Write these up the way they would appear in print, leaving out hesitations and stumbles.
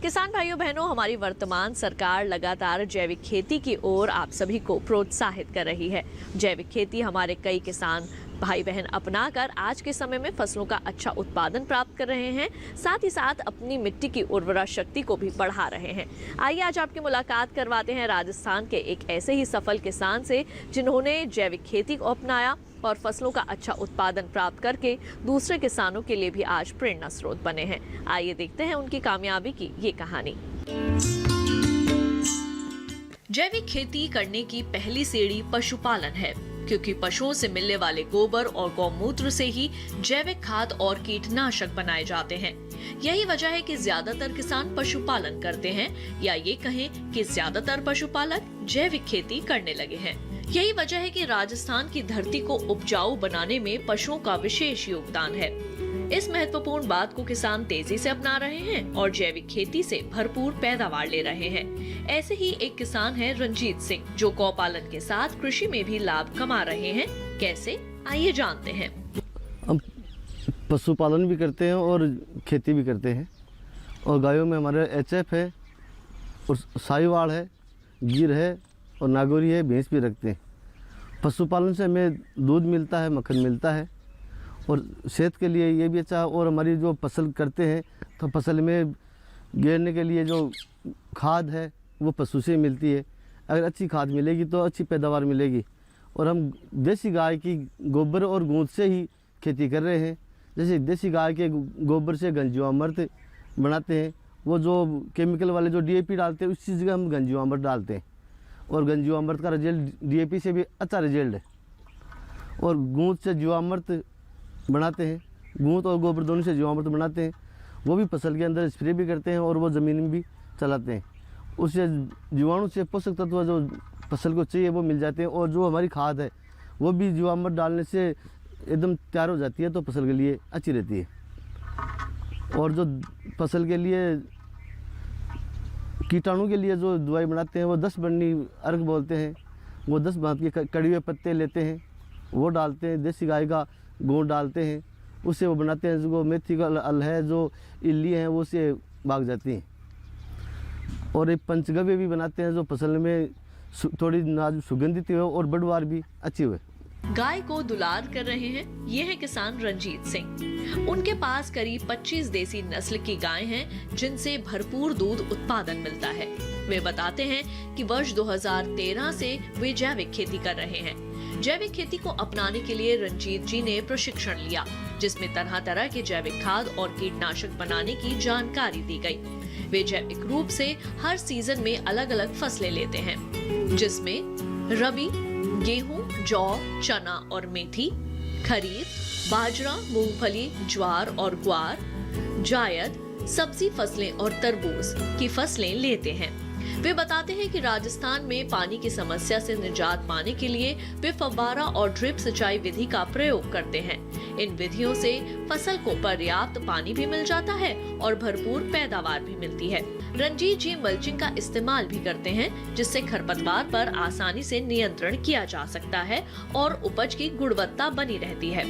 किसान भाइयों बहनों, हमारी वर्तमान सरकार लगातार जैविक खेती की ओर आप सभी को प्रोत्साहित कर रही है। जैविक खेती हमारे कई किसान भाई बहन अपनाकर आज के समय में फसलों का अच्छा उत्पादन प्राप्त कर रहे हैं, साथ ही साथ अपनी मिट्टी की उर्वरा शक्ति को भी बढ़ा रहे हैं। आइए आज आपकी मुलाकात करवाते हैं राजस्थान के एक ऐसे ही सफल किसान से जिन्होंने जैविक खेती को अपनाया और फसलों का अच्छा उत्पादन प्राप्त करके दूसरे किसानों के लिए भी आज प्रेरणा स्रोत बने हैं। आइए देखते हैं उनकी कामयाबी की ये कहानी। जैविक खेती करने की पहली सीढ़ी पशुपालन है, क्योंकि पशुओं से मिलने वाले गोबर और गौमूत्र से ही जैविक खाद और कीटनाशक बनाए जाते हैं। यही वजह है कि ज्यादातर किसान पशुपालन करते हैं, या ये कहें कि ज्यादातर पशुपालक जैविक खेती करने लगे हैं। यही वजह है कि राजस्थान की धरती को उपजाऊ बनाने में पशुओं का विशेष योगदान है। इस महत्वपूर्ण बात को किसान तेजी से अपना रहे हैं और जैविक खेती से भरपूर पैदावार ले रहे हैं। ऐसे ही एक किसान है रंजीत सिंह, जो गौपालन के साथ कृषि में भी लाभ कमा रहे हैं। कैसे, आइए जानते हैं। हम पशुपालन भी करते हैं और खेती भी करते हैं, और गायों में हमारे एचएफ है और साहिवाल है, गिर है और नागौरी है, भैंस भी रखते हैं। पशुपालन से हमें दूध मिलता है, मक्खन मिलता है और सेहत के लिए ये भी अच्छा है। और हमारी जो फसल करते हैं तो फसल में गेरने के लिए जो खाद है वो पशु से मिलती है। अगर अच्छी खाद मिलेगी तो अच्छी पैदावार मिलेगी। और हम देसी गाय की गोबर और गूंद से ही खेती कर रहे हैं। जैसे देसी गाय के गोबर से गंजीवामृत बनाते हैं, वो जो केमिकल वाले जो डीएपी डालते हैं उसी जगह हम गंजीवामृत डालते हैं, और गंजीवामृत का रिजल्ट डीएपी से भी अच्छा रिजल्ट है। और गूंद से जीवामृत बनाते हैं, गूंद और गोबर दोनों से जीवामृत बनाते हैं, वो भी फसल के अंदर स्प्रे भी करते हैं और वो ज़मीन में भी चलाते हैं। उससे जीवाणु से पोषक तत्व जो फसल को चाहिए वो मिल जाते हैं। और जो हमारी खाद है वो भी जीवामृत डालने से एकदम तैयार हो जाती है, तो फसल के लिए अच्छी रहती है। और जो फसल के लिए कीटाणु के लिए जो दवाई बनाते हैं वो 10 बन्नी अर्क बोलते हैं, वो 10 भांत के कड़े हुए पत्ते लेते हैं, वो डालते हैं। देसी गाय का गोंद डालते हैं, उससे वो बनाते हैं। जो मेथी का अल है, जो इल्ली है, वो से भाग जाती हैं। और एक पंचगव्य भी बनाते हैं, जो फसल में थोड़ी नाजुक सुगंधित हो और बढ़वार भी अच्छी हुए। गाय को दुलार कर रहे हैं ये है किसान रंजीत सिंह। उनके पास करीब 25 देसी नस्ल की गायें हैं, जिनसे भरपूर दूध उत्पादन मिलता है। वे बताते हैं कि वर्ष 2013 से वे जैविक खेती कर रहे हैं। जैविक खेती को अपनाने के लिए रंजीत जी ने प्रशिक्षण लिया, जिसमें तरह तरह के जैविक खाद और कीटनाशक बनाने की जानकारी दी गई। वे जैविक रूप से हर सीजन में अलग अलग फसलें लेते हैं, जिसमें रबी, गेहूं, जौ, चना और मेथी, खरीफ, बाजरा, मूंगफली, ज्वार और ग्वार, जायद, सब्जी फसलें और तरबूज की फसलें लेते हैं। वे बताते हैं कि राजस्थान में पानी की समस्या से निजात पाने के लिए वे फव्वारा और ड्रिप सिंचाई विधि का प्रयोग करते हैं। इन विधियों से फसल को पर्याप्त पानी भी मिल जाता है और भरपूर पैदावार भी मिलती है। रंजीत जी मल्चिंग का इस्तेमाल भी करते हैं, जिससे खरपतवार पर आसानी से नियंत्रण किया जा सकता है और उपज की गुणवत्ता बनी रहती है।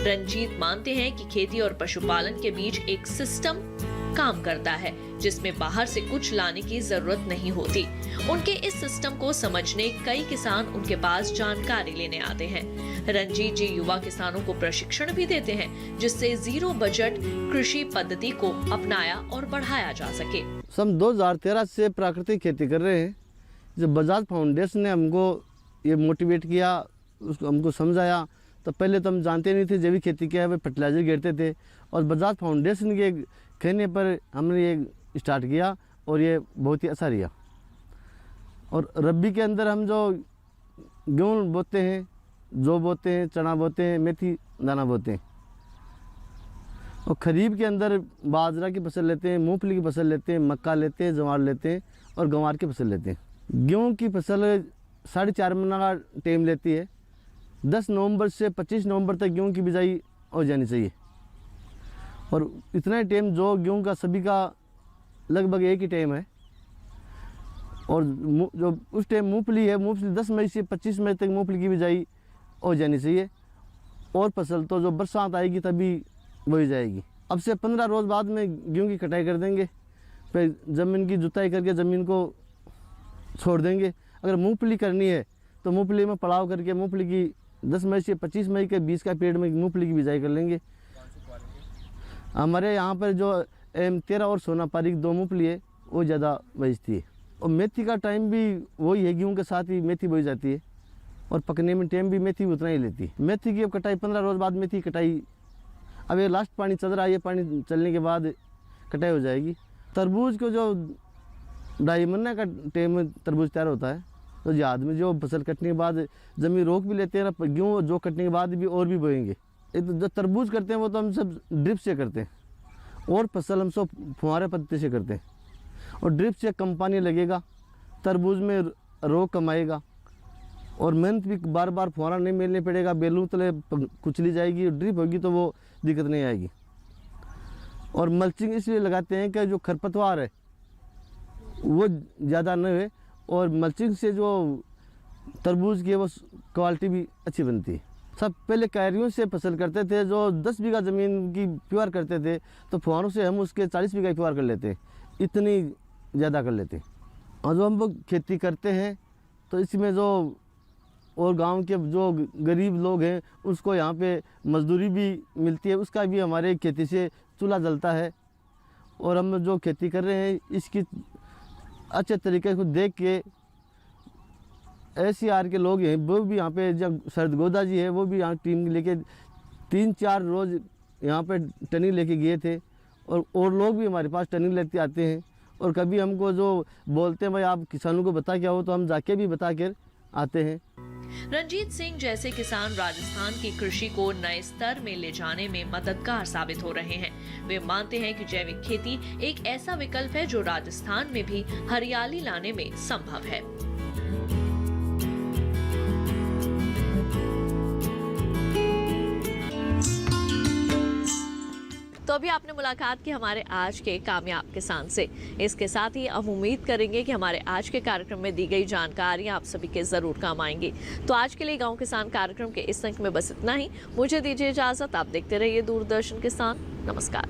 रंजीत मानते हैं कि खेती और पशुपालन के बीच एक सिस्टम काम करता है, जिसमें बाहर से कुछ लाने की जरूरत नहीं होती। उनके इस सिस्टम को समझने कई किसान उनके पास जानकारी लेने आते हैं। रंजीत जी युवा किसानों को प्रशिक्षण भी देते हैं, जिससे जीरो बजट कृषि पद्धति को अपनाया और बढ़ाया जा सके। हम 2013 से प्राकृतिक खेती कर रहे हैं। जब बजाज फाउंडेशन ने हमको ये मोटिवेट किया, उसको हमको समझाया, तो पहले तो हम जानते नहीं थे जैविक खेती क्या है, वे फर्टिलाइजर गिरते थे। और बजाज फाउंडेशन के कहने पर हमने ये स्टार्ट किया और ये बहुत ही अच्छा रहा। और रबी के अंदर हम जो गेहूँ बोते हैं, जौ बोते हैं, चना बोते हैं, मेथी दाना बोते हैं। और खरीफ के अंदर बाजरा की फसल लेते हैं, मूंगफली की फसल लेते हैं, मक्का लेते हैं, ज्वार लेते हैं और गंवार की फसल लेते हैं। गेहूँ की फसल 4.5 महीना का टाइम लेती है। 10 नवंबर से 25 नवंबर तक गेहूँ की बिजाई हो जानी चाहिए। और इतना ही टाइम जो गेहूँ का सभी का लगभग एक ही टाइम है। और जो उस टाइम मूंगफली है, मूंगफली 10 मई से 25 मई तक मूंगफली की बिजाई हो जानी चाहिए। और फसल तो जो बरसात आएगी तभी बोई जाएगी। अब से 15 रोज़ बाद में गेहूँ की कटाई कर देंगे। फिर ज़मीन की जुताई करके ज़मीन को छोड़ देंगे। अगर मूंगफली करनी है तो मूंगफली में पड़ाव करके मूंगफली की 10 मई से 25 मई के बीच का पीरियड में मूंगफली की बिजाई कर लेंगे। हमारे यहाँ पर जो M13 और सोनापारी की 2 मूंगफली है वो ज़्यादा बचती है। और मेथी का टाइम भी वही है, गेहूँ के साथ ही मेथी बोई जाती है और पकने में टाइम भी मेथी उतना ही लेती है। मेथी की अब कटाई 15 रोज़ बाद मेथी कटाई, अब ये लास्ट पानी चल रहा है, ये पानी चलने के बाद कटाई हो जाएगी। तरबूज को जो 2.5 महीने का टाइम में तरबूज तैयार होता है। तो याद में जो फसल कटने के बाद ज़मीन रोक भी लेते हैं ना, गेहूँ जो कटने के बाद भी और भी बोएंगे। जो तरबूज करते हैं वो तो हम सब ड्रिप से करते हैं और फसल हम सब फुहारे पत्ते से करते हैं। और ड्रिप से कम पानी लगेगा, तरबूज में रोग कम आएगा और मेहनत भी बार बार फुहारा नहीं मिलने पड़ेगा, बेलू तले कुचली जाएगी। ड्रिप होगी तो वो दिक्कत नहीं आएगी। और मल्चिंग इसलिए लगाते हैं कि जो खरपतवार है वो ज़्यादा न हुए और मल्चिंग से जो तरबूज की है वो क्वालिटी भी अच्छी बनती है। सब पहले क्यारियों से फसल करते थे, जो 10 बीघा ज़मीन की प्यार करते थे तो फुहारों से हम उसके 40 बीघा प्यार कर लेते, इतनी ज़्यादा कर लेते। और जो हम लोग खेती करते हैं तो इसमें जो और गांव के जो गरीब लोग हैं उसको यहाँ पे मजदूरी भी मिलती है, उसका भी हमारे खेती से चूल्हा जलता है। और हम जो खेती कर रहे हैं इसकी अच्छे तरीके को देख के SCR के लोग हैं वो भी यहाँ पे, जब शरद गोदा जी है वो भी यहाँ टीम लेके 3-4 रोज़ यहाँ पे ट्रेनिंग लेके गए थे। और लोग भी हमारे पास ट्रेनिंग लेते आते हैं। और कभी हमको जो बोलते हैं भाई आप किसानों को बता के आओ, तो हम जाके भी बता कर आते हैं। रंजीत सिंह जैसे किसान राजस्थान की कृषि को नए स्तर में ले जाने में मददगार साबित हो रहे हैं। वे मानते हैं कि जैविक खेती एक ऐसा विकल्प है जो राजस्थान में भी हरियाली लाने में संभव है। तो अभी आपने मुलाकात की हमारे आज के कामयाब किसान से। इसके साथ ही हम उम्मीद करेंगे कि हमारे आज के कार्यक्रम में दी गई जानकारियां आप सभी के जरूर काम आएंगी। तो आज के लिए गांव किसान कार्यक्रम के इस अंक में बस इतना ही। मुझे दीजिए इजाजत। आप देखते रहिए दूरदर्शन किसान। नमस्कार।